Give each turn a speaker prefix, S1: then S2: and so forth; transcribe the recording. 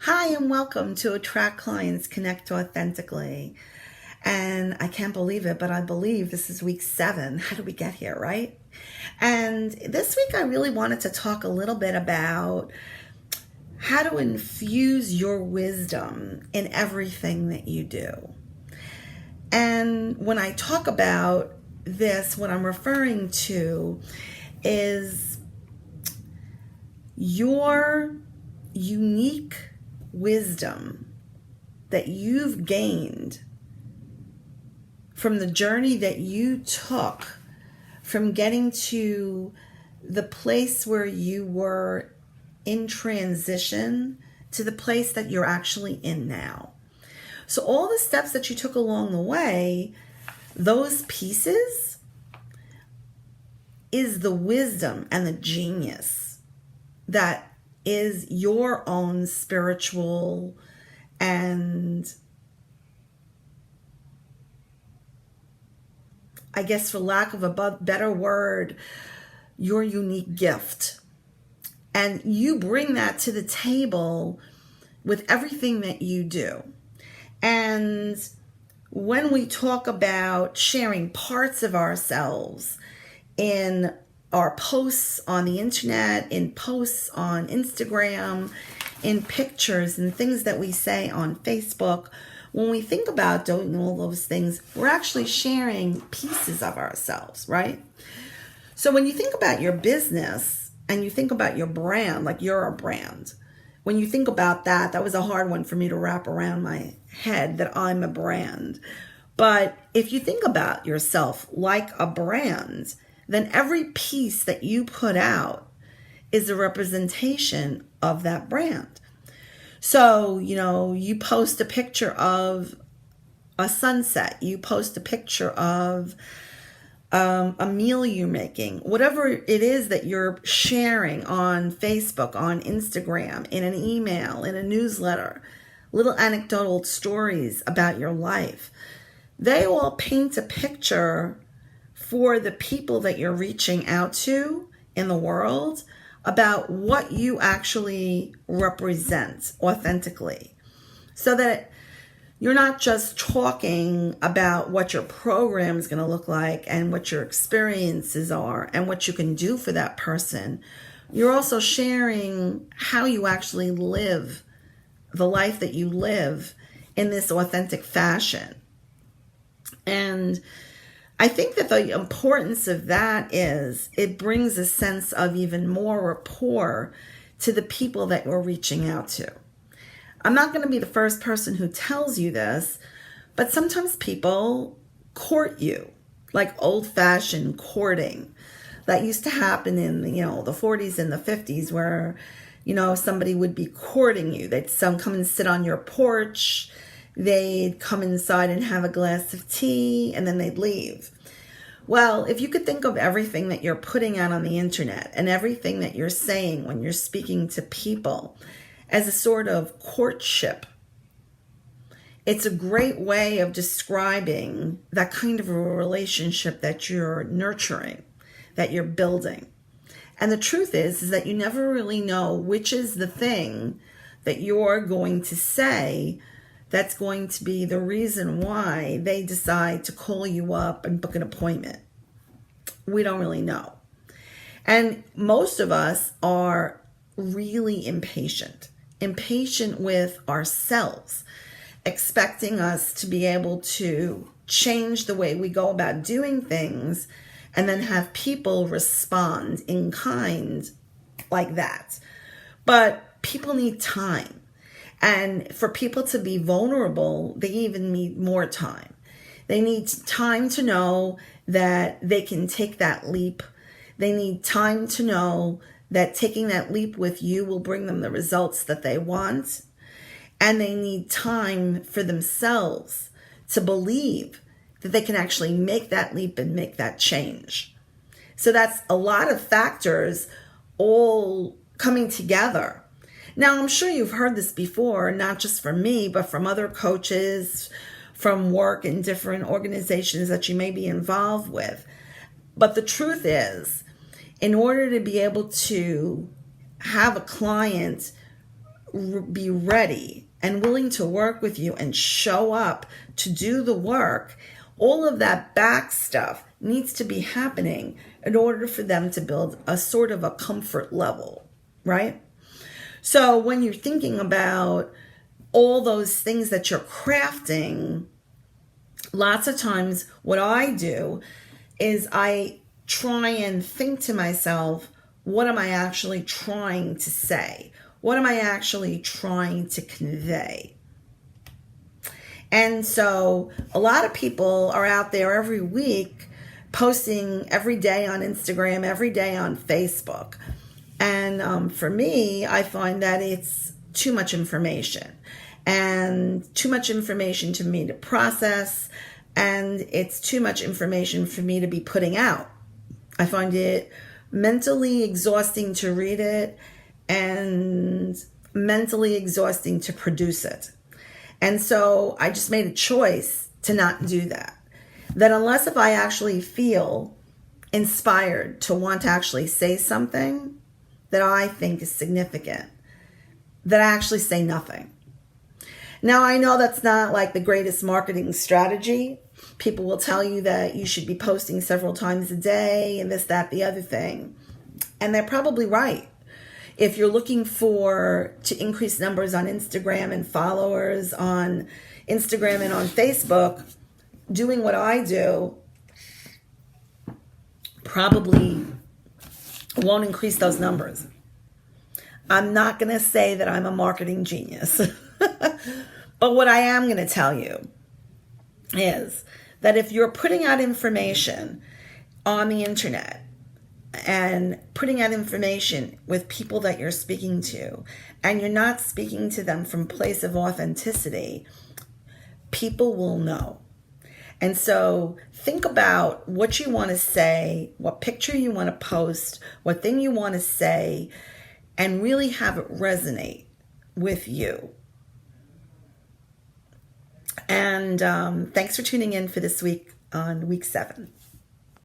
S1: Hi, and welcome to Attract Clients, Connect Authentically. And I can't believe it, but I believe this is week 7. How did we get here, right? And this week I really wanted to talk a little bit about how to infuse your wisdom in everything that you do. And when I talk about this, what I'm referring to is your unique wisdom that you've gained from the journey that you took from getting to the place where you were in transition to the place that you're actually in now. So all the steps that you took along the way, those pieces is the wisdom and the genius that is your own spiritual and, I guess for lack of a better word, your unique gift. And you bring that to the table with everything that you do. And when we talk about sharing parts of ourselves in our posts on the internet, in posts on Instagram, in pictures and things that we say on Facebook, when we think about doing all those things, we're actually sharing pieces of ourselves, right? So when you think about your business and you think about your brand, like you're a brand, when you think about that, that was a hard one for me to wrap around my head, that I'm a brand. But if you think about yourself like a brand, then every piece that you put out is a representation of that brand. So, you post a picture of a sunset, you post a picture of a meal you're making, whatever it is that you're sharing on Facebook, on Instagram, in an email, in a newsletter, little anecdotal stories about your life. They all paint a picture for the people that you're reaching out to in the world about what you actually represent authentically. So that you're not just talking about what your program is going to look like and what your experiences are and what you can do for that person. You're also sharing how you actually live the life that you live in this authentic fashion. And I think that the importance of that is it brings a sense of even more rapport to the people that you're reaching out to. I'm not going to be the first person who tells you this, but sometimes people court you, like old-fashioned courting. That used to happen in the 40s and the 50s where, somebody would be courting you. They'd come and sit on your porch. They'd come inside and have a glass of tea, and then they'd leave. Well, if you could think of everything that you're putting out on the internet and everything that you're saying when you're speaking to people as a sort of courtship, it's a great way of describing that kind of a relationship that you're nurturing, that you're building. And the truth is that you never really know which is the thing that you're going to say that's going to be the reason why they decide to call you up and book an appointment. We don't really know. And most of us are really impatient with ourselves, expecting us to be able to change the way we go about doing things and then have people respond in kind like that. But people need time. And for people to be vulnerable, they even need more time. They need time to know that they can take that leap. They need time to know that taking that leap with you will bring them the results that they want. And they need time for themselves to believe that they can actually make that leap and make that change. So that's a lot of factors all coming together. Now, I'm sure you've heard this before, not just from me, but from other coaches, from work in different organizations that you may be involved with. But the truth is, in order to be able to have a client be ready and willing to work with you and show up to do the work, all of that back stuff needs to be happening in order for them to build a sort of a comfort level, right? So when you're thinking about all those things that you're crafting, lots of times what I do is I try and think to myself, what am I actually trying to say? What am I actually trying to convey? And so a lot of people are out there every week posting every day on Instagram, every day on Facebook. And for me, I find that it's too much information and too much information to me to process. And it's too much information for me to be putting out. I find it mentally exhausting to read it and mentally exhausting to produce it. And so I just made a choice to not do that. That unless if I actually feel inspired to want to actually say something that I think is significant, that I actually say nothing. Now, I know that's not like the greatest marketing strategy. People will tell you that you should be posting several times a day and this, that, the other thing. And they're probably right. If you're looking to increase numbers on Instagram and followers on Instagram and on Facebook, doing what I do probably won't increase those numbers. I'm not going to say that I'm a marketing genius. But what I am going to tell you is that if you're putting out information on the internet and putting out information with people that you're speaking to, and you're not speaking to them from a place of authenticity, people will know. And so think about what you want to say, what picture you want to post, what thing you want to say, and really have it resonate with you. And thanks for tuning in for this week on week 7.